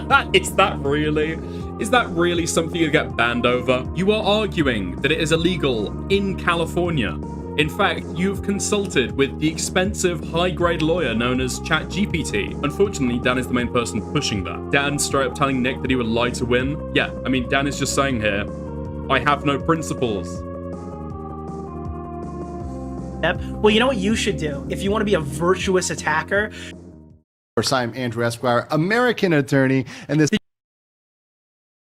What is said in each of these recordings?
Is that really something you get banned over? You are arguing that it is illegal in California. In fact, you've consulted with the expensive high-grade lawyer known as ChatGPT. Unfortunately, Dan is the main person pushing that. Dan straight up telling Nick that he would lie to win. Yeah, I mean, Dan is just saying here, I have no principles. Yep. Well, you know what you should do? If you want to be a virtuous attacker. I'm Andrew Esquire, American attorney, and this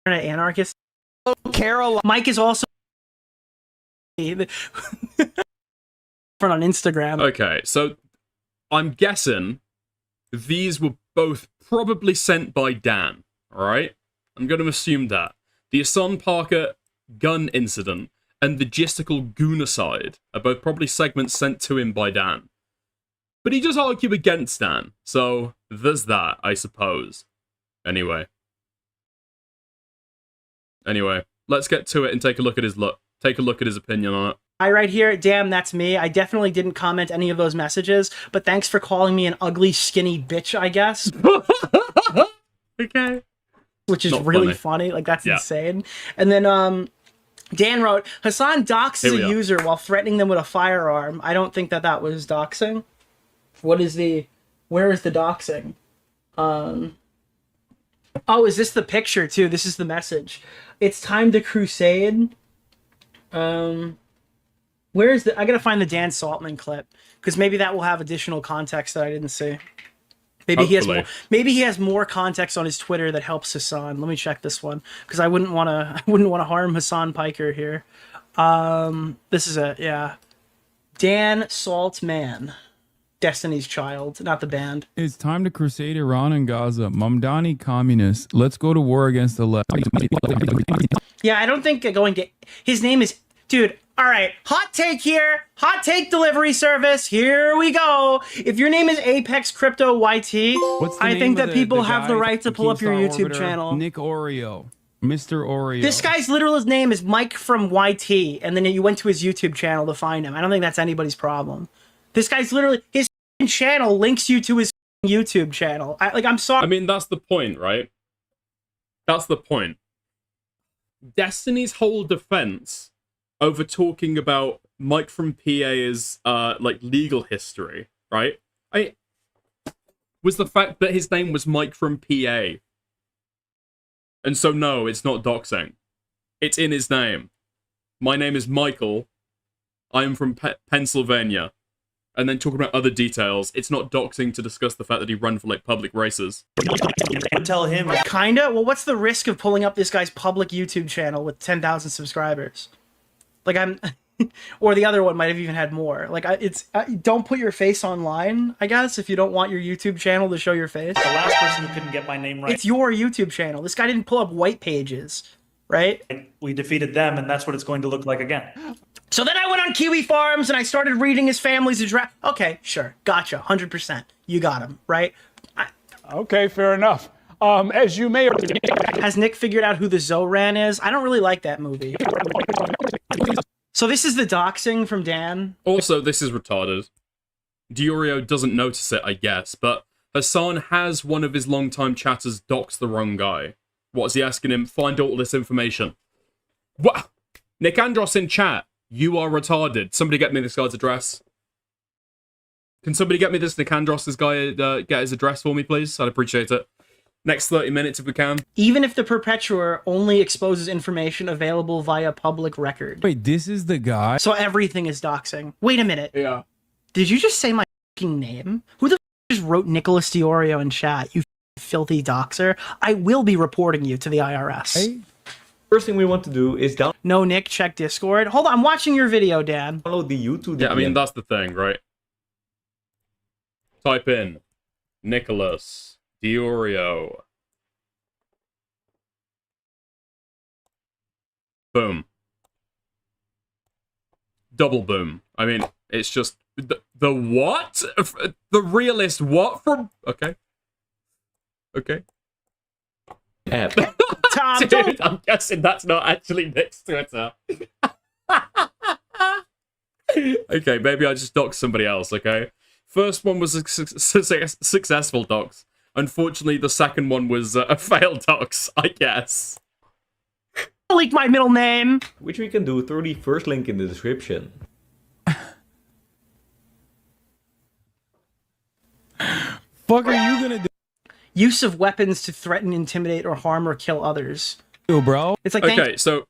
anarchist. Carol. Mike is also on Instagram. Okay, so I'm guessing these were both probably sent by Dan, alright? I'm going to assume that. The Hasan Parker gun incident and the logistical goonocide are both probably segments sent to him by Dan. But he does argue against Dan, so there's that, I suppose. Anyway, let's get to it and take a look at his opinion on it. I right here, damn, that's me. I definitely didn't comment any of those messages, but thanks for calling me an ugly, skinny bitch, I guess. Okay. Which is really funny. Like, that's insane. And then, Dan wrote, Hasan doxes a user while threatening them with a firearm. I don't think that was doxing. Where is the doxing? Oh, is this the picture too? This is the message. It's time to crusade. Where is I gotta find the Dan Saltman clip, because maybe that will have additional context that I didn't see. Maybe he has more context on his Twitter that helps Hasan. Let me check this one, because I wouldn't want to harm Hasan Piker here. This is Dan Saltman. Destiny's Child, not the band. It's time to crusade Iran and Gaza. Mamdani communists. Let's go to war against the left. Yeah, I don't think his name is... Dude, all right. Hot take here. Hot take delivery service. Here we go. If your name is Apex Crypto YT, I think that people have the right to pull up your YouTube channel. Nick Oreo. Mr. Oreo. This guy's literal name is Mike from YT, and then you went to his YouTube channel to find him. I don't think that's anybody's problem. This guy's literally... His channel links you to his YouTube channel. I'm sorry. I mean, that's the point, right? That's the point. Destiny's whole defense over talking about Mike from PA's legal history, right? Was the fact that his name was Mike from PA. And so no, it's not doxing. It's in his name. My name is Michael. I am from Pennsylvania. And then talking about other details, it's not doxing to discuss the fact that he ran for public races. Tell him. Kinda? Well, what's the risk of pulling up this guy's public YouTube channel with 10,000 subscribers? Or the other one might have even had more. Don't put your face online, I guess, if you don't want your YouTube channel to show your face. The last person who couldn't get my name right. It's your YouTube channel. This guy didn't pull up white pages, right? We defeated them, and that's what it's going to look like again. So then I went on Kiwi Farms and I started reading his family's address. Okay, sure. Gotcha. 100%. You got him, right? Okay, fair enough. As you may... Has Nick figured out who the Zoran is? I don't really like that movie. So this is the doxing from Dan. Also, this is retarded. Deorio doesn't notice it, I guess, but Hasan has one of his longtime chatters dox the wrong guy. What's he asking him? Find all this information. What? Nick Andros in chat. You are retarded. Somebody get me this guy's address. Can somebody get me this Nick Andros' guy, get his address for me, please? I'd appreciate it. Next 30 minutes if we can. Even if the perpetuator only exposes information available via public record. Wait, this is the guy? So everything is doxing. Wait a minute. Yeah. Did you just say my fucking name? Who the just wrote Nicholas Deorio in chat, you filthy doxer? I will be reporting you to the IRS. Hey. First thing we want to do is No, Nick, check Discord. Hold on, I'm watching your video, Dan. download the YouTube. Yeah, I mean, that's the thing, right? Type in Nicholas Deorio. Boom. Double boom. I mean, it's just... The what? The realist what from... Okay. Okay. App. Tom, dude, I'm guessing that's not actually Nick's Twitter. Okay, maybe I just doxed somebody else, okay? First one was a successful dox. Unfortunately, the second one was a failed dox, I guess. Leak my middle name. Which we can do through the first link in the description. Fuck are you gonna Use of weapons to threaten, intimidate, or harm or kill others. do, bro? It's like okay, so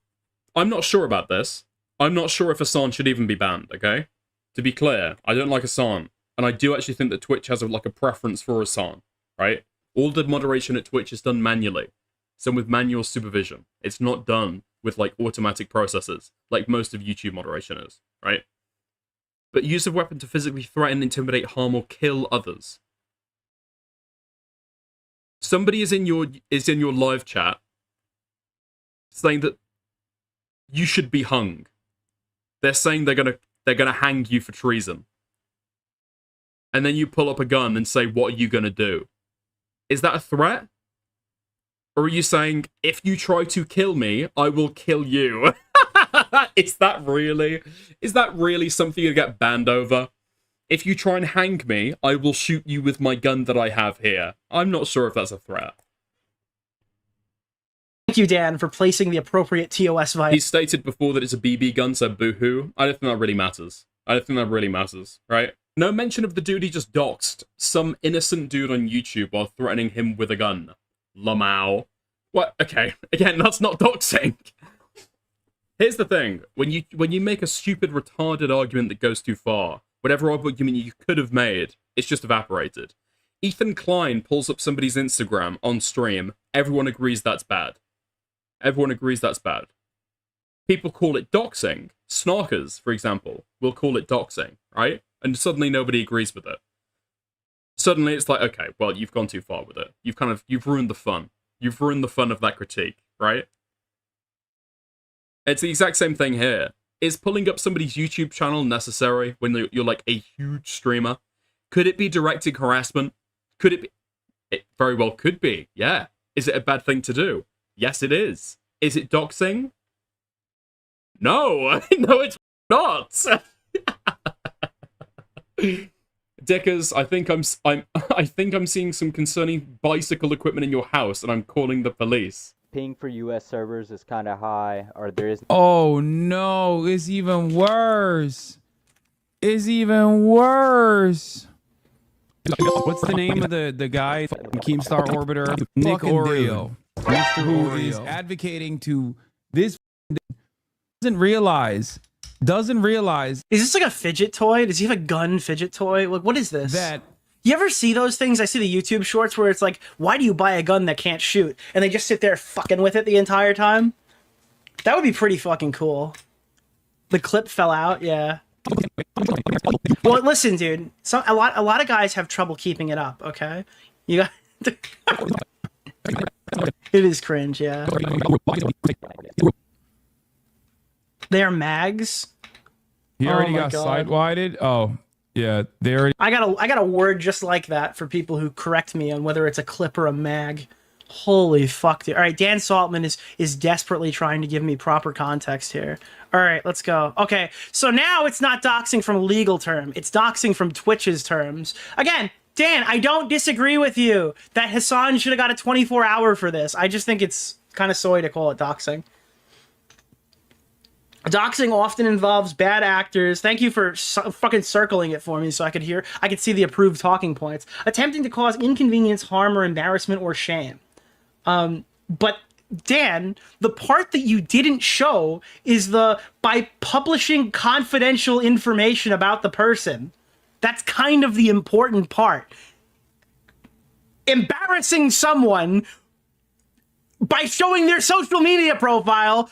I'm not sure about this. I'm not sure if Hasan should even be banned. Okay, to be clear, I don't like Hasan, and I do actually think that Twitch has a preference for Hasan. Right? All the moderation at Twitch is done manually, so with manual supervision. It's not done with automatic processes like most of YouTube moderation is. Right? But use of weapon to physically threaten, intimidate, harm, or kill others. Somebody is in your live chat saying that you should be hung. They're saying they're gonna hang you for treason. And then you pull up a gun and say, what are you gonna do? Is that a threat? Or are you saying, if you try to kill me, I will kill you? Is that really something you get banned over? If you try and hang me, I will shoot you with my gun that I have here. I'm not sure if that's a threat. Thank you, Dan, for placing the appropriate TOS vibe. He stated before that it's a BB gun, so boo-hoo. I don't think that really matters. Right? No mention of the dude he just doxed. Some innocent dude on YouTube while threatening him with a gun. Lamau. What? Okay. Again, that's not doxing. Here's the thing. When you make a stupid, retarded argument that goes too far, whatever argument you could have made, it's just evaporated. Ethan Klein pulls up somebody's Instagram on stream. Everyone agrees that's bad. People call it doxing. Snarkers, for example, will call it doxing, right? And suddenly nobody agrees with it. Suddenly it's like, okay, well, you've gone too far with it. You've ruined the fun. You've ruined the fun of that critique, right? It's the exact same thing here. Is pulling up somebody's YouTube channel necessary when you're like a huge streamer? Could it be directing harassment? Could it be? It very well could be, yeah. Is it a bad thing to do? Yes, it is. Is it doxing? No, no, it's not. Dickers, I think I'm seeing some concerning bicycle equipment in your house, and I'm calling the police. Ping for US servers is kind of high, or there is. Oh no, it's even worse. What's the name of the guy, Keemstar Orbiter? Deorio. Mr. Who is advocating to this doesn't realize. Is this like a fidget toy? Does he have a gun fidget toy? Like, what is this? That you ever see those things? I see the YouTube shorts where it's like, why do you buy a gun that can't shoot? And they just sit there fucking with it the entire time. That would be pretty fucking cool. The clip fell out, yeah. Well, listen, dude. A lot of guys have trouble keeping it up. Okay, you got. It is cringe, yeah. They are mags. He already got side-wided. Oh, yeah. They already. I got a word just like that for people who correct me on whether it's a clip or a mag. Holy fuck, dude. All right, Dan Saltman is desperately trying to give me proper context here. All right, let's go. Okay, so now it's not doxing from a legal term. It's doxing from Twitch's terms. Again, Dan, I don't disagree with you that Hasan should have got a 24-hour for this. I just think it's kind of soy to call it doxing. Doxing often involves bad actors. Thank you for fucking circling it for me so I could see the approved talking points. Attempting to cause inconvenience, harm, or embarrassment or shame. But Dan, the part that you didn't show is by publishing confidential information about the person. That's kind of the important part. Embarrassing someone by showing their social media profile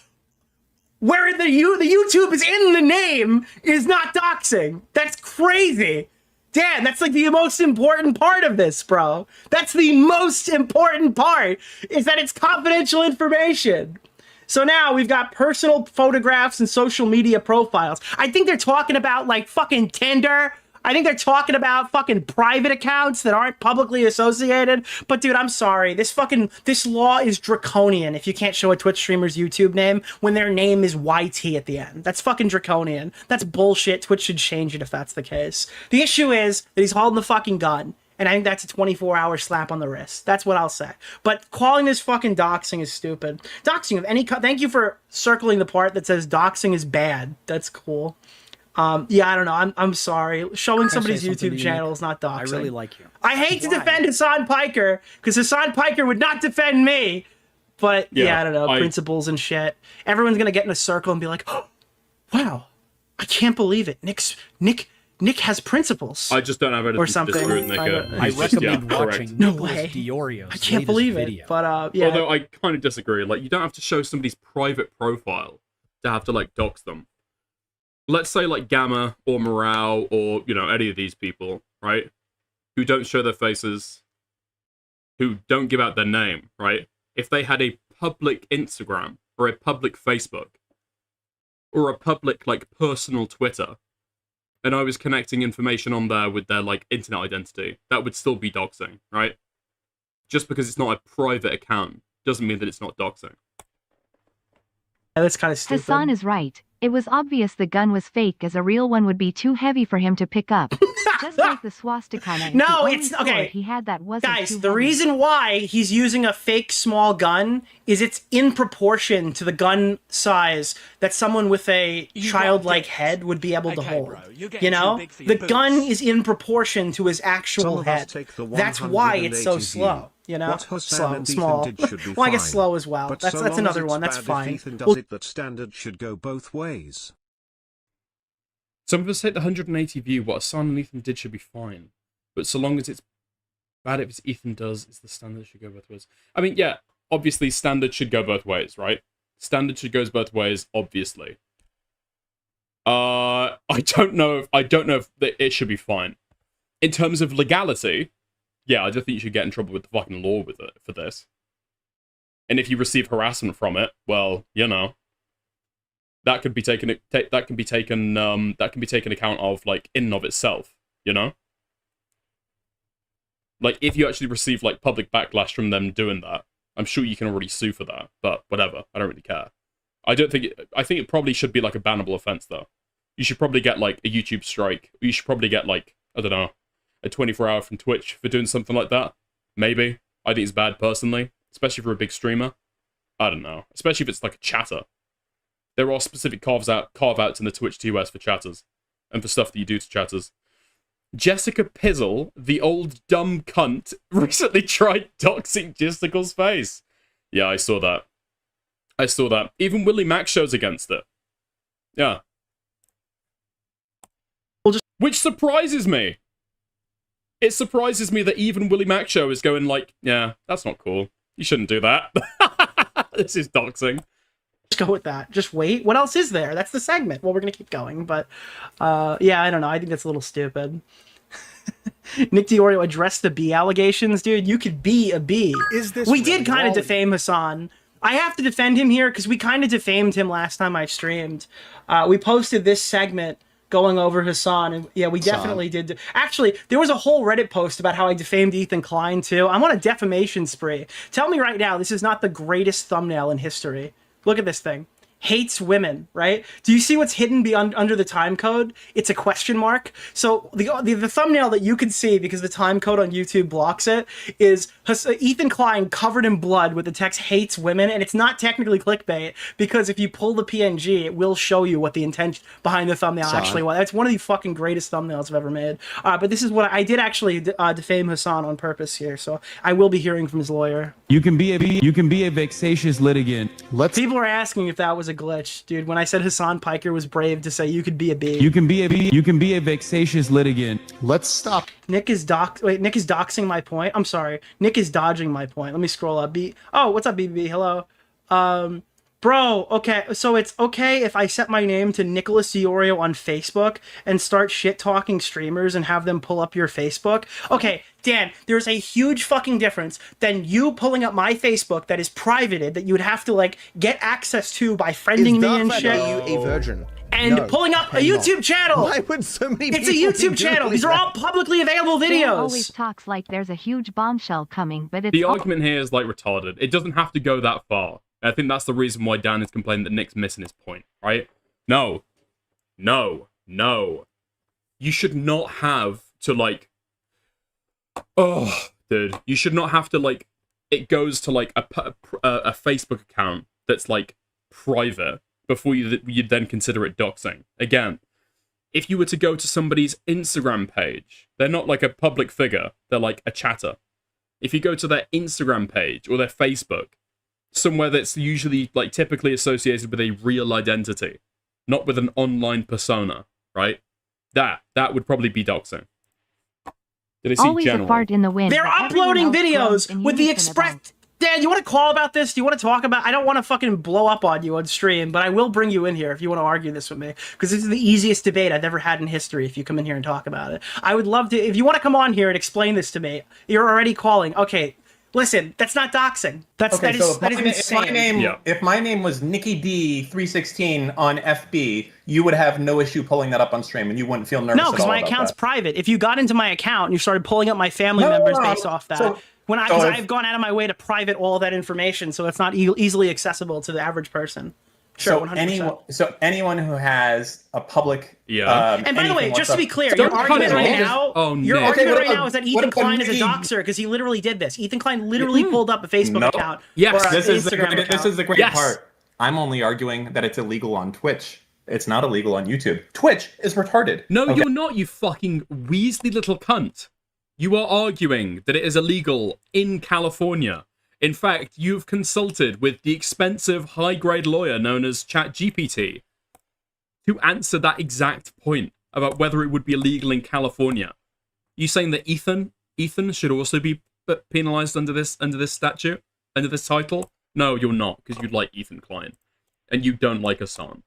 where the YouTube is in the name is not doxing. That's crazy. Dan, that's like the most important part of this, bro. That's the most important part, is that it's confidential information. So now we've got personal photographs and social media profiles. I think they're talking about like fucking Tinder. I think they're talking about fucking private accounts that aren't publicly associated. But dude, I'm sorry. This law is draconian if you can't show a Twitch streamer's YouTube name when their name is YT at the end. That's fucking draconian. That's bullshit. Twitch should change it if that's the case. The issue is that he's holding the fucking gun. And I think that's a 24-hour slap on the wrist. That's what I'll say. But calling this fucking doxing is stupid. Doxing of any thank you for circling the part that says doxing is bad. That's cool. Yeah, I don't know. I'm sorry. Showing somebody's YouTube channel is not doxing. I really like you. I hate to defend Hasan Piker, because Hasan Piker would not defend me. But yeah, I don't know. Principles and shit. Everyone's gonna get in a circle and be like, oh, wow, I can't believe it. Nick has principles. I just don't have anything or something. to disagree with Nick. I recommend watching no way. Deorio's I can't believe video. it. But yeah. Although I kind of disagree. Like, you don't have to show somebody's private profile to have to like dox them. Let's say like Gamma or Morale or, you know, any of these people, right? Who don't show their faces, who don't give out their name, right? If they had a public Instagram or a public Facebook or a public like personal Twitter, and I was connecting information on there with their like internet identity, that would still be doxing, right? Just because it's not a private account doesn't mean that it's not doxing. That's kind of stupid. Hasan is right. It was obvious the gun was fake, as a real one would be too heavy for him to pick up. Just like the swastika. No, it's okay. He had that wasn't guys, too the heavy. reason why he's using a fake small gun is it's in proportion to the gun size that someone with a childlike head would be able to hold. Bro, you know, the gun is in proportion to his actual head. That's why it's so slow. You know, small. Well, I guess slow as well. That's another one. That's fine. That standard should go both ways. Some of us hit the 180 view. What Hasan and Ethan did should be fine, but so long as it's bad, if Ethan does, it's the standard should go both ways. I mean, yeah, obviously standard should go both ways, right? Standard should go both ways, obviously. I don't know if it should be fine. In terms of legality, yeah, I don't think you should get in trouble with the fucking law with it for this. And if you receive harassment from it, well, you know, that could be taken account of, like, in and of itself, you know? Like, if you actually receive, like, public backlash from them doing that, I'm sure you can already sue for that, but whatever, I don't really care. I think it probably should be, like, a bannable offense, though. You should probably get, like, a YouTube strike. You should probably get, like, I don't know, a 24-hour from Twitch for doing something like that. Maybe. I think it's bad, personally, especially for a big streamer. I don't know. Especially if it's, like, a chatter. There are specific carve-outs in the Twitch TOS for chatters, and for stuff that you do to chatters. Jessica Pizzle, the old dumb cunt, recently tried doxing Gisticle's face. Yeah, I saw that. Even WillyMac shows against it. Yeah. Which surprises me. It surprises me that even WillyMac show is going like, yeah, that's not cool. You shouldn't do that. This is doxing. Just go with that. Just wait. What else is there? That's the segment. Well, we're gonna keep going, but yeah, I don't know. I think that's a little stupid. Nick Deorio addressed the B allegations, dude. You could be a B. We did kind of defame Hasan. I have to defend him here because we kind of defamed him last time I streamed. We posted this segment going over Hasan, and yeah, we definitely did. Actually, there was a whole Reddit post about how I defamed Ethan Klein too. I'm on a defamation spree. Tell me right now, this is not the greatest thumbnail in history. Look at this thing. Hates women, right? Do you see what's hidden under the time code? It's a question mark. So the thumbnail that you can see, because the time code on YouTube blocks it, is Ethan Klein covered in blood with the text hates women, and it's not technically clickbait, because if you pull the PNG, it will show you what the intent behind the thumbnail actually was. That's one of the fucking greatest thumbnails I've ever made. But this is what I did actually defame Hasan on purpose here, so I will be hearing from his lawyer. You can be a vexatious litigant. People are asking if that was a glitch, dude. When I said Hasan Piker was brave to say you could be a B. You can be a vexatious litigant. Let's stop. Nick is doxing my point. I'm sorry. Nick is dodging my point. Let me scroll up. Oh, what's up, BBB? Hello. Bro, okay, so it's okay if I set my name to Nicholas Deorio on Facebook and start shit-talking streamers and have them pull up your Facebook? Okay, Dan, there's a huge fucking difference than you pulling up my Facebook that is privated, that you would have to, like, get access to by friending me and shit. Are you a virgin? And pulling up a YouTube channel! Why would so many people It's a YouTube channel! These are all publicly available videos! Dan always talks like there's a huge bombshell coming, but it's... The argument here is, like, retarded. It doesn't have to go that far. I think that's the reason why Dan is complaining that Nick's missing his point, right? No. You should not have to, like... Oh, dude, you should not have to, like, it goes to, like, a Facebook account that's, like, private before you'd then consider it doxing. Again, if you were to go to somebody's Instagram page, they're not like a public figure, they're like a chatter. If you go to their Instagram page or their Facebook, somewhere that's usually, like, typically associated with a real identity, not with an online persona, right? That would probably be doxing. Did I see Always general? a fart in the wind. They're but uploading everyone else videos groans in with the unison express. about. Dan, you want to call about this? Do you want to talk about? I don't want to fucking blow up on you on stream, but I will bring you in here if you want to argue this with me, because this is the easiest debate I've ever had in history. If you come in here and talk about it, I would love to. If you want to come on here and explain this to me, you're already calling. Okay, listen, that's not doxing. That is insane. If my name was Nikki D316 on FB, you would have no issue pulling that up on stream, and you wouldn't feel nervous. No, because my account's private. If you got into my account and you started pulling up my family members based off that. I've gone out of my way to private all that information, so it's not easily accessible to the average person. Sure, 100%. Anyone who has a public, and by the way, just to be clear, your argument right now is that Ethan Klein is a doxer because he literally did this. Ethan Klein literally pulled up a Facebook account. Yes, this is the great part. I'm only arguing that it's illegal on Twitch. It's not illegal on YouTube. Twitch is retarded. No, you're not, you fucking Weasley little cunt. You are arguing that it is illegal in California. In fact, you've consulted with the expensive high-grade lawyer known as ChatGPT to answer that exact point about whether it would be illegal in California. You saying that Ethan should also be penalized under this statute, under this title? No, you're not, because you like Ethan Klein, and you don't like Hasan.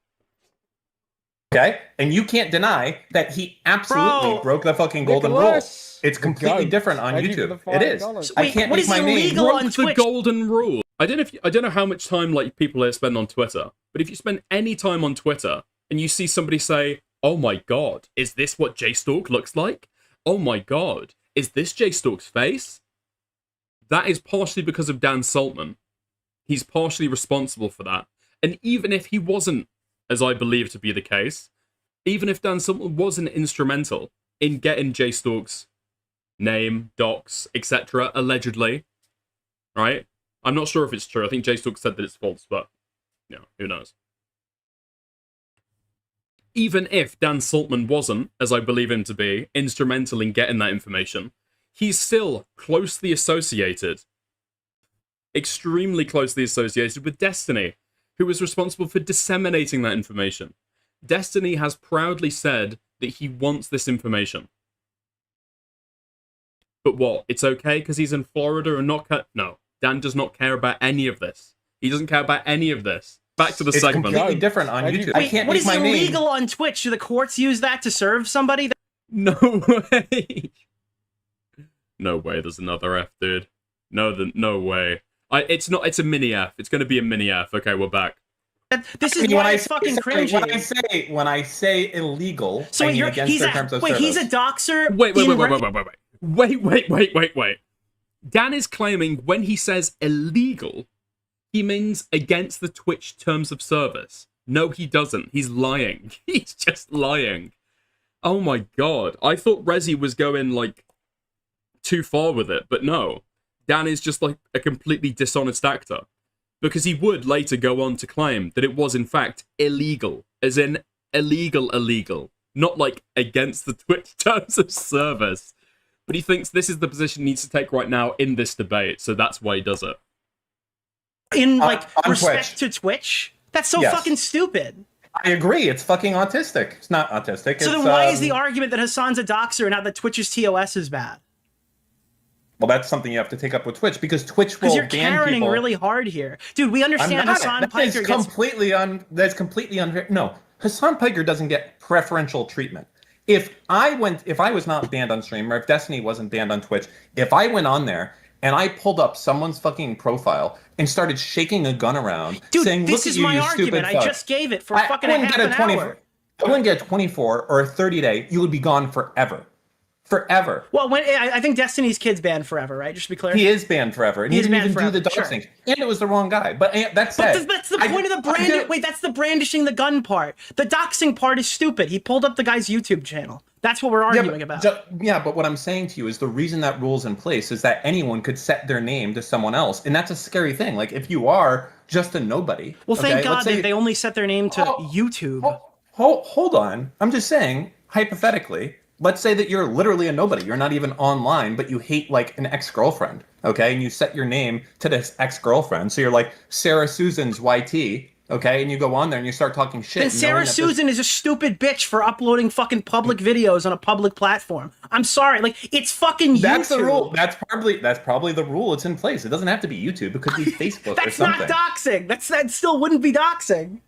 Okay, and you can't deny that he absolutely broke the fucking golden rule. It's completely different on YouTube. It is. I can't make my name broke the golden rule. I don't know how much time like people here spend on Twitter, but if you spend any time on Twitter and you see somebody say, "Oh my god, is this what J-Stalk looks like? Oh my god, is this J-Stalk's face?" That is partially because of Dan Saltman. He's partially responsible for that. And even if he wasn't, as I believe to be the case, even if Dan Saltman wasn't instrumental in getting J-Stalk's name, docs, etc., allegedly, right? I'm not sure if it's true. I think J-Stalk said that it's false, but, you know, who knows? Even if Dan Saltman wasn't, as I believe him to be, instrumental in getting that information, he's still closely associated, extremely closely associated with Destiny, who was responsible for disseminating that information. Destiny has proudly said that he wants this information. But what? It's okay because he's in Florida and not... No, Dan does not care about any of this. He doesn't care about any of this. Back to the segment. It's completely different on YouTube. I can't make my name. What is illegal on Twitch? Do the courts use that to serve somebody? No way. No way, there's another F, dude. No way. It's a mini F. It's going to be a mini F. Okay, we're back. This is why it's fucking cringy. When I say illegal, so I mean against their terms of service. He's a doxer. Wait. Dan is claiming when he says illegal, he means against the Twitch terms of service. No, he doesn't. He's lying. He's just lying. Oh my god. I thought Rezi was going, like, too far with it, but no. Dan is just, like, a completely dishonest actor. Because he would later go on to claim that it was, in fact, illegal. As in, illegal. Not, like, against the Twitch terms of service. But he thinks this is the position he needs to take right now in this debate, so that's why he does it. In, like, respect to Twitch? That's so fucking stupid. I agree. It's fucking autistic. It's not autistic. So then why is the argument that Hasan's a doxer and not that Twitch's TOS is bad? Well, that's something you have to take up with Twitch, because Twitch will ban people. Because you're Karening really hard here. Dude, we understand Hasan Piker That's completely unfair. No, Hasan Piker doesn't get preferential treatment. If I was not banned on stream, or if Destiny wasn't banned on Twitch, if I went on there and I pulled up someone's fucking profile and started shaking a gun around, saying, this is my argument. I just gave it for fucking half an hour. I wouldn't get a 24 or a 30-day. You would be gone forever. Forever. Well, I think Destiny's kid's banned forever, right? Just to be clear. He is banned forever. And he didn't even do the dog thing. And it was the wrong guy. But that said... But that's the point of the branding. Wait, that's the brandishing the gun part. The doxing part is stupid. He pulled up the guy's YouTube channel. That's what we're arguing about. Yeah, but what I'm saying to you is the reason that rule's in place is that anyone could set their name to someone else, and that's a scary thing. Like, if you are just a nobody... Well, thank God they only set their name to YouTube. Hold on. I'm just saying, hypothetically, let's say that you're literally a nobody. You're not even online, but you hate, like, an ex-girlfriend, okay? And you set your name to this ex-girlfriend. So you're like, Sarah Susan's YT, okay? And you go on there and you start talking shit. Then Sarah Susan is a stupid bitch for uploading fucking public videos on a public platform. I'm sorry. Like, it's fucking YouTube. That's the rule. That's probably the rule. It's in place. It doesn't have to be YouTube. It could be Facebook or something. That's not doxing. That still wouldn't be doxing.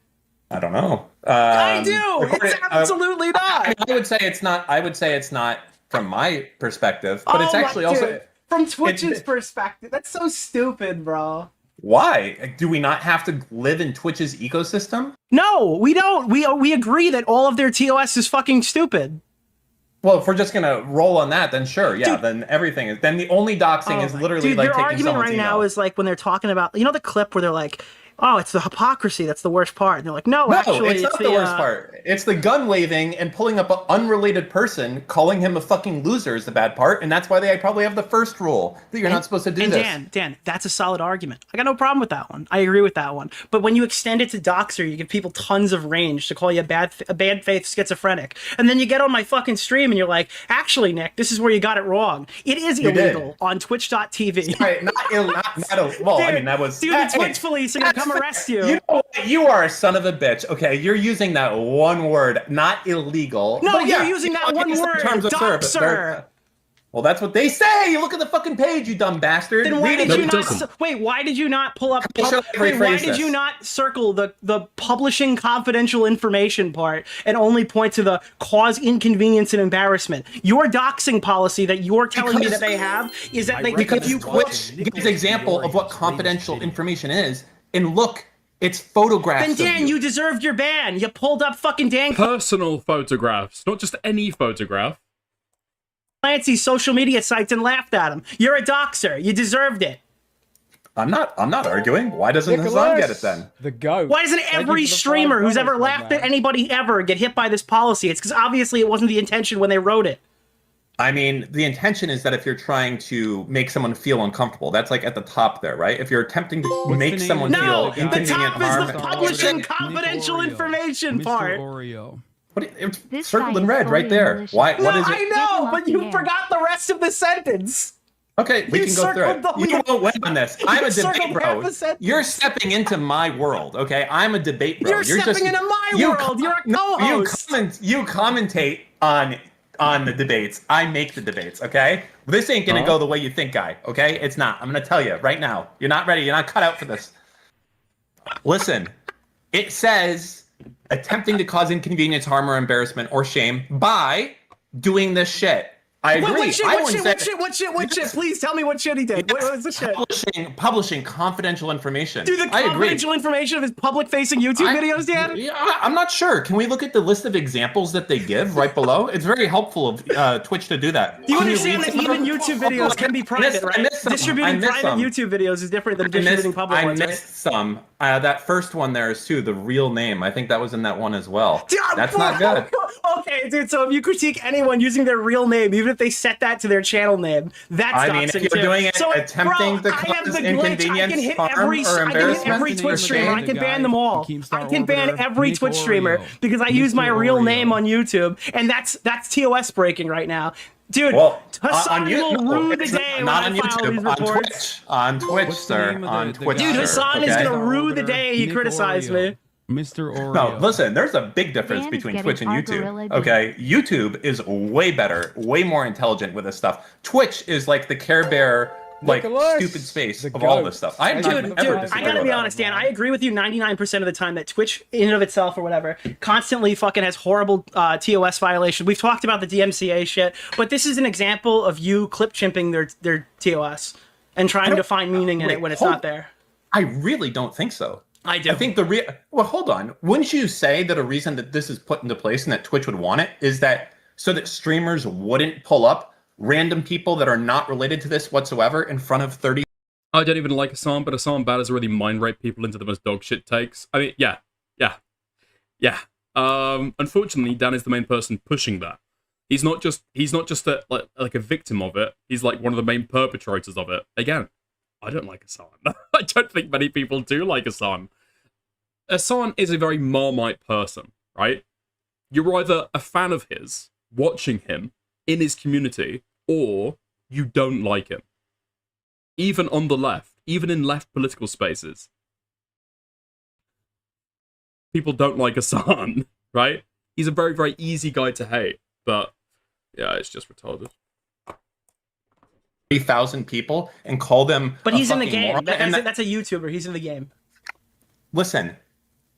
I don't know. I do. It's absolutely not. I would say it's not. I would say it's not from my perspective, but it's actually also from Twitch's perspective. That's so stupid, bro. Why? Do we not have to live in Twitch's ecosystem? No, we don't. We agree that all of their TOS is fucking stupid. Well, if we're just gonna roll on that, then sure, yeah. Dude, then everything is. Then the only doxing is literally like taking someone's email. Their argument right now is like when they're talking about, you know, the clip where they're like, "Oh, it's the hypocrisy that's the worst part." And they're like, "No, actually, it's not the worst part. It's the gun waving and pulling up an unrelated person, calling him a fucking loser is the bad part, and that's why they probably have the first rule that you're not supposed to do this." And Dan, that's a solid argument. I got no problem with that one. I agree with that one. But when you extend it to doxer, you give people tons of range to call you a bad faith schizophrenic, and then you get on my fucking stream and you're like, "Actually, Nick, this is where you got it wrong. It is illegal on Twitch.tv." Right, well, dude, I mean, that was dude. The Twitch police are gonna come arrest you. You know, you are a son of a bitch. Okay, you're using that one word, not illegal. No, you're using that one word, doxer. Well, that's what they say. Look at the fucking page, you dumb bastard. Then why did you not? Wait, why did you not pull up? Why did you not circle the publishing confidential information part and only point to the cause inconvenience and embarrassment? Your doxing policy that you're telling me that they have is that they because Twitch gives example of what confidential information is, and look. It's photographs. Then Dan, you deserved your ban. You pulled up fucking Dan. Personal photographs, not just any photograph. Clancy's social media sites and laughed at him. You're a doxer. You deserved it. I'm not arguing. Why doesn't Hasan get it then? The goat. Why doesn't every streamer who's ever laughed at anybody ever get hit by this policy? It's because obviously it wasn't the intention when they wrote it. I mean, the intention is that if you're trying to make someone feel uncomfortable, that's like at the top there, right? If you're attempting to make someone feel inconvenient harm. No, the top is the publishing confidential information part. Oreo. It's circled in red right there. Why? No, what is it? I know, but you forgot the rest of the sentence. Okay, we can go through it. You won't win on this. I'm a debate bro. You're stepping into my world, okay? I'm a debate bro. You're stepping into my world. You're a co-host. You commentate on the debates. I make the debates, okay? This ain't gonna go the way you think, guy, okay? It's not. I'm gonna tell you right now. You're not ready. You're not cut out for this. Listen, it says attempting to cause inconvenience, harm, or embarrassment or shame by doing this shit. I agree. What shit? Please tell me what shit he did. What was the shit? Publishing confidential information. Dude, the confidential information of his public-facing YouTube videos, Dan? Yeah, I'm not sure. Can we look at the list of examples that they give right below? It's very helpful of Twitch to do that. Do you understand that even YouTube videos can be private, right? Distributing private YouTube videos is different than distributing public ones, right? I missed some. That first one there is too, the real name. I think that was in that one as well. That's not good. Okay, dude, so if you critique anyone using their real name, even if they set that to their channel name, that's doxing. I mean, if you're doing it, attempting to cause inconvenience, harm, or embarrassment, I can hit every Twitch streamer. I can ban them all. I can ban every Twitch streamer because I use my real name on YouTube, and that's TOS breaking right now. Dude, Hasan will rue the day when I file these reports. On Twitch, sir. On Twitch. Dude, Hasan is gonna rue the day he criticized me. Mr. Oreo. No, listen, there's a big difference between Twitch and YouTube. Okay, YouTube is way better, way more intelligent with this stuff. Twitch is like the Care Bear, like stupid space of all this stuff. I gotta be honest, Dan. I agree with you 99% of the time that Twitch, in and of itself or whatever, constantly fucking has horrible TOS violations. We've talked about the DMCA shit, but this is an example of you clip chimping their TOS and trying to find meaning in it when it's not there. I really don't think so. I do. I think well, hold on. Wouldn't you say that a reason that this is put into place and that Twitch would want it is that so that streamers wouldn't pull up random people that are not related to this whatsoever in front of 30? I don't even like Hasan, but Hasan Bad has already mind raped people into the most dog shit takes. I mean, yeah. Unfortunately, Dan is the main person pushing that. He's not just like a victim of it. He's like one of the main perpetrators of it. Again, I don't like Hasan. I don't think many people do like Hasan. Hasan is a very Marmite person, right? You're either a fan of his, watching him in his community, or you don't like him. Even on the left, even in left political spaces, people don't like Hasan, right? He's a very, very easy guy to hate, but yeah, it's just retarded. 3,000 people and call them. But he's in the game. Moron. That's a YouTuber. He's in the game. Listen,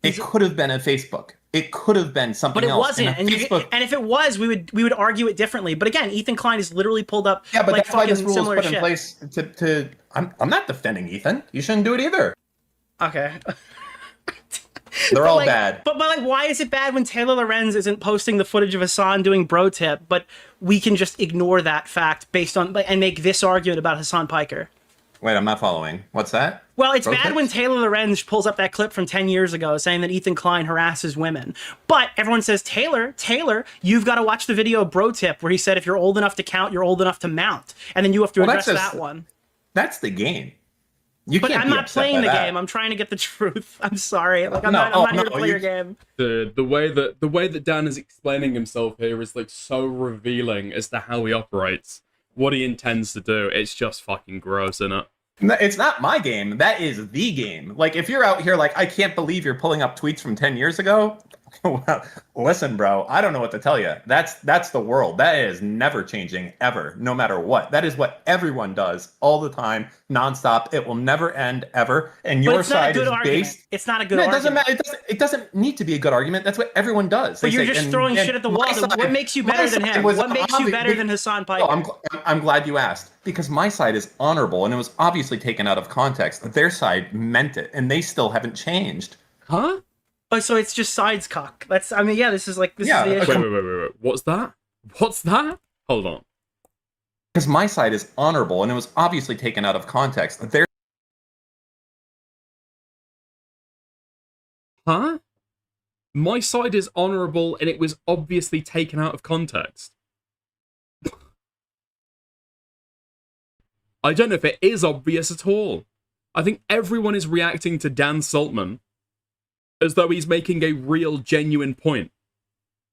it could have been a Facebook. It could have been something but it else. wasn't. And if it was, we would argue it differently. But again, Ethan Klein has literally pulled up. Yeah, but like, that's why this rule similar is put in place to. I'm not defending Ethan. You shouldn't do it either. Okay. They're all bad. But like, why is it bad when Taylor Lorenz isn't posting the footage of Hasan doing bro tip, but we can just ignore that fact based on and make this argument about Hasan Piker? Wait, I'm not following. What's that? Well, it's bro bad tips? when Taylor Lorenz pulls up that clip from 10 years ago saying that Ethan Klein harasses women. But everyone says, Taylor, you've got to watch the video of bro tip where he said if you're old enough to count, you're old enough to mount. And then you have to address that one. That's the game. But I'm not playing the game. I'm trying to get the truth. I'm sorry. Like I'm not here to play your game. The way that Dan is explaining himself here is like so revealing as to how he operates, what he intends to do. It's just fucking gross, isn't it? It's not my game. That is the game. Like if you're out here like I can't believe you're pulling up tweets from 10 years ago. Well, listen, bro, I don't know what to tell you. That's the world. That is never changing ever, no matter what. That is what everyone does all the time, nonstop. It will never end ever. And your side is based. It's not a good argument. It doesn't matter. It doesn't need to be a good argument. That's what everyone does. But you're just throwing shit at the wall. What makes you better than him? What makes you better than Hasan Piker? I'm glad you asked because my side is honorable and it was obviously taken out of context. Their side meant it, and they still haven't changed. Huh? Oh, so it's just sides cock. This is the issue. Wait. What's that? Hold on. Because my side is honorable, and it was obviously taken out of context. Huh? My side is honorable, and it was obviously taken out of context. I don't know if it is obvious at all. I think everyone is reacting to Dan Saltman as though he's making a real, genuine point.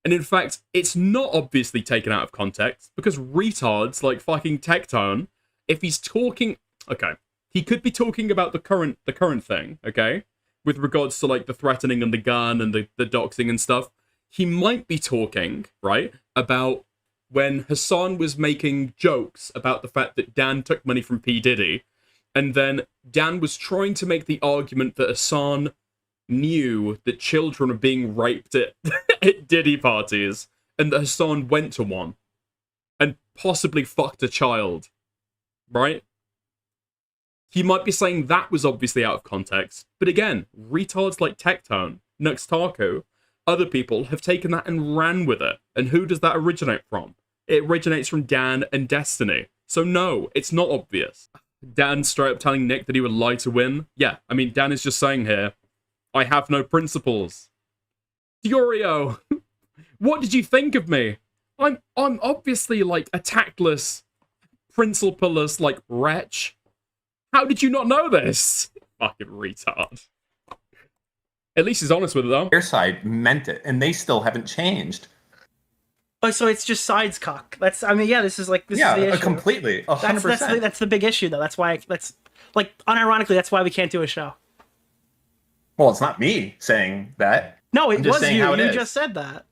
And in fact, it's not obviously taken out of context, because retards like fucking Tectone, if he's talking... Okay, he could be talking about the current thing, okay? With regards to, like, the threatening and the gun and the doxing and stuff. He might be talking, right, about when Hasan was making jokes about the fact that Dan took money from P. Diddy, and then Dan was trying to make the argument that Hasan knew that children are being raped at Diddy parties, and that Hasan went to one and possibly fucked a child, right? He might be saying that was obviously out of context, but again, retards like Tectone, Nuxtaku, other people have taken that and ran with it. And who does that originate from? It originates from Dan and Destiny. So no, it's not obvious. Dan straight up telling Nick that he would lie to win. Yeah, I mean, Dan is just saying here, I have no principles. Deorio, what did you think of me? I'm obviously like a tactless, principleless, like, wretch. How did you not know this? Fucking retard. At least he's honest with it, though. Their side meant it, and they still haven't changed. Oh, so it's just sides cock. This is the issue. Completely, 100%. That's the big issue, though. That's why, unironically, that's why we can't do a show. Well, it's not me saying that. No, it was you. You just said that.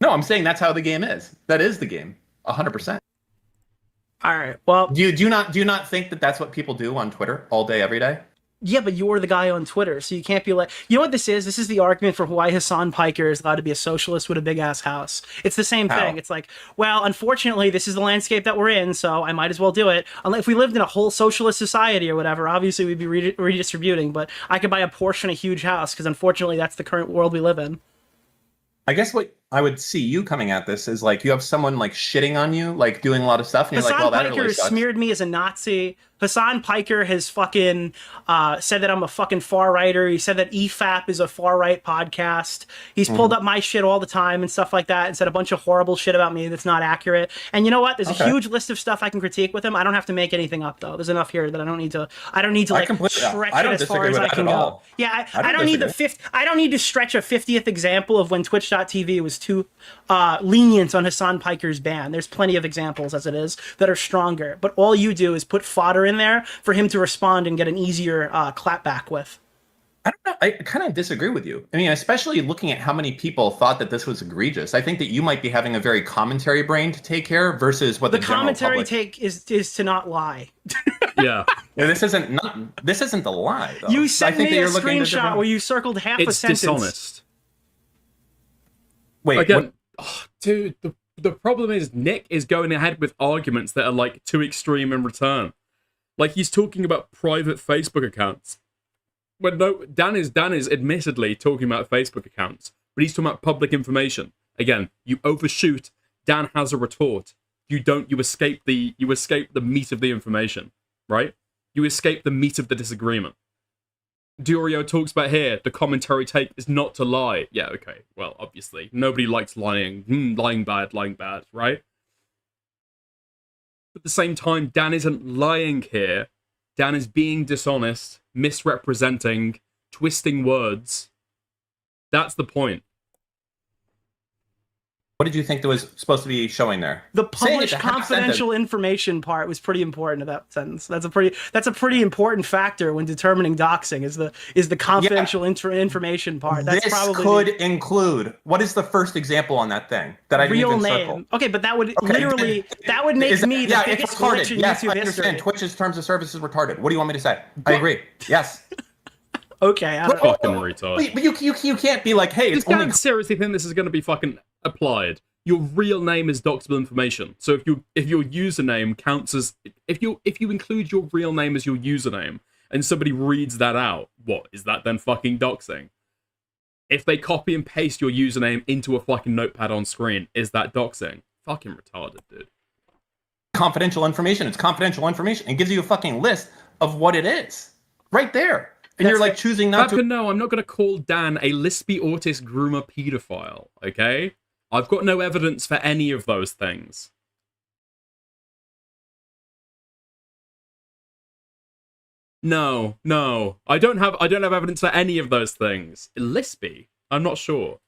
No, I'm saying that's how the game is. That is the game, 100%. All right. Well, do you not think that that's what people do on Twitter all day, every day? Yeah, but you're the guy on Twitter, so you can't be like... You know what this is? This is the argument for why Hasan Piker is allowed to be a socialist with a big-ass house. It's the same thing. It's like, well, unfortunately, this is the landscape that we're in, so I might as well do it. If we lived in a whole socialist society or whatever, obviously we'd be redistributing, but I could buy a Porsche and a huge house, because unfortunately that's the current world we live in. I guess what I would see you coming at this is like you have someone like shitting on you, like doing a lot of stuff, and you're like, well, that really sucks. Smeared me as a Nazi. Hasan Piker has fucking said that I'm a fucking far righter. He said that EFAP is a far right podcast. He's pulled up my shit all the time and stuff like that, and said a bunch of horrible shit about me that's not accurate. And you know what? There's a huge list of stuff I can critique with him. I don't have to make anything up though. There's enough here that I don't need to like stretch it as far as I can go. Yeah, I don't need I don't need to stretch a 50th example of when Twitch.tv was too lenient on Hasan Piker's ban. There's plenty of examples as it is that are stronger. But all you do is put fodder in there for him to respond and get an easier clapback with. I don't know. I kind of disagree with you. I mean, especially looking at how many people thought that this was egregious. I think that you might be having a very commentary brain to take care versus what the commentary take is to not lie. Yeah. This isn't the lie. Though. You sent me a screenshot where you circled half a sentence. It's dishonest. Wait, again, dude. The problem is Nick is going ahead with arguments that are like too extreme in return. Like he's talking about private Facebook accounts. When no, Dan is admittedly talking about Facebook accounts, but he's talking about public information. Again, you overshoot. Dan has a retort. You escape the meat of the information, right? You escape the meat of the disagreement. Deorio talks about here, the commentary take is not to lie. Yeah, okay. Well, obviously, nobody likes lying. Lying bad, right? But at the same time, Dan isn't lying here. Dan is being dishonest, misrepresenting, twisting words. That's the point. What did you think that was supposed to be showing there? The published confidential information part was pretty important to that sentence. That's a pretty important factor when determining doxing is the confidential information part. That's this probably could include. What is the first example on that thing that I didn't even circle? Okay, but that would literally that would make me the biggest glitch in YouTube I understand. history. Twitch's terms of service is retarded. What do you want me to say? I agree. Yes. Okay, fucking retard. But you can't be like, hey, it's only... seriously think this is going to be fucking applied. Your real name is doxable information. So if your username counts as if you include your real name as your username and somebody reads that out, what is that then fucking doxing? If they copy and paste your username into a fucking notepad on screen, is that doxing? Fucking retarded, dude. Confidential information. It's confidential information. It gives you a fucking list of what it is right there. And you're like choosing not to. No, I'm not going to call Dan a lispy autist groomer pedophile, okay? I've got no evidence for any of those things. No. I don't have evidence for any of those things. Lispy? I'm not sure.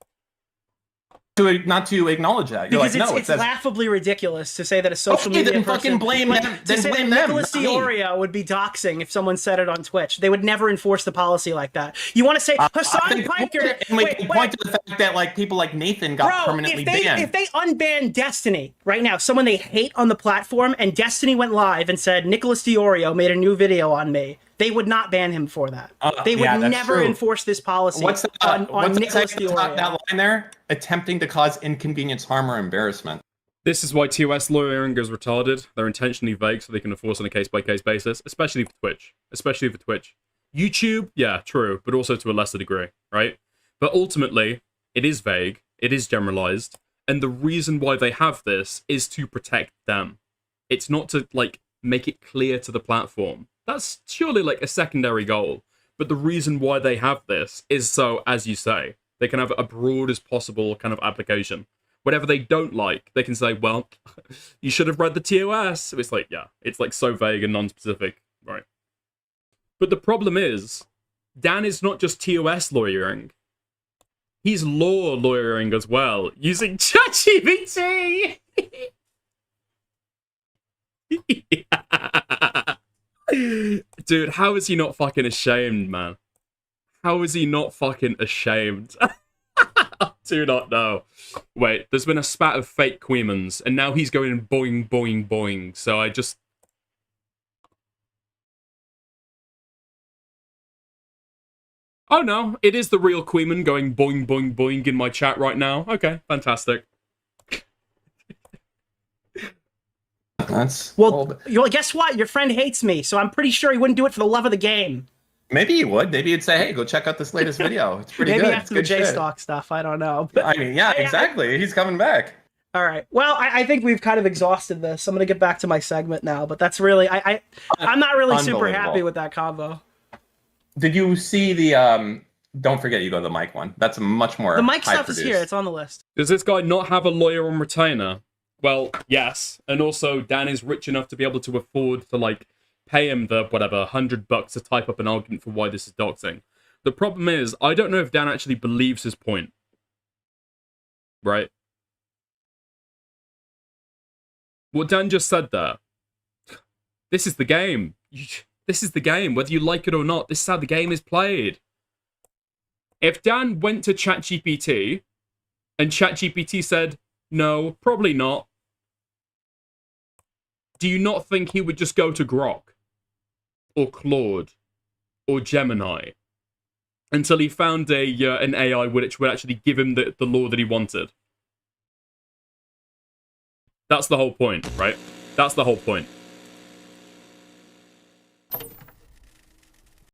Not to acknowledge that. You're because like, no, it's laughably ridiculous to say that a social media then person... fucking blame them. To say that Nicholas Deorio would be doxing if someone said it on Twitch. They would never enforce the policy like that. You want to say Hasan Piker... Point to the fact that like people like Nathan got permanently banned. If they unbanned Destiny right now, someone they hate on the platform, and Destiny went live and said, Nicholas Deorio made a new video on me, they would not ban him for that. They would never enforce this policy on Nicholas Deorio. That line there? Attempting to cause inconvenience, harm, or embarrassment. This is why TOS lawyering goes retarded. They're intentionally vague so they can enforce on a case-by-case basis, especially for Twitch. YouTube, yeah, true, but also to a lesser degree, right? But ultimately, it is vague, it is generalized, and the reason why they have this is to protect them. It's not to, like, make it clear to the platform. That's surely, like, a secondary goal. But the reason why they have this is so, as you say, they can have a broad as possible kind of application. Whatever they don't like, they can say, well, you should have read the TOS. It's like, yeah, it's like so vague and non-specific, right? But the problem is, Dan is not just TOS lawyering. He's law lawyering as well, using ChatGPT! Dude, how is he not fucking ashamed, man? How is he not fucking ashamed? I do not know. Wait, there's been a spat of fake Queemans, and now he's going boing, boing, boing, so I just... Oh no, it is the real Queeman going boing, boing, boing in my chat right now. Okay, fantastic. Well, guess what? Your friend hates me, so I'm pretty sure he wouldn't do it for the love of the game. Maybe he would. Maybe he'd say, hey, go check out this latest video. It's pretty good. Maybe after the J-Stock stuff. I don't know. I mean, yeah, exactly. He's coming back. All right. Well, I think we've kind of exhausted this. I'm gonna get back to my segment now, but that's really I'm not really super happy with that combo. Did you see the don't forget you go to the Mike one. That's much more. The Mike stuff is here. It's on the list. Does this guy not have a lawyer on retainer? Well, yes. And also, Dan is rich enough to be able to afford to, like, pay him the, whatever, $100 to type up an argument for why this is doxing. The problem is, I don't know if Dan actually believes his point. Right? What Dan just said there. This is the game. This is the game. Whether you like it or not, this is how the game is played. If Dan went to ChatGPT, and ChatGPT said, no, probably not, do you not think he would just go to Grok? Or Claude? Or Gemini? Until he found an AI which would actually give him the law that he wanted. That's the whole point, right? That's the whole point.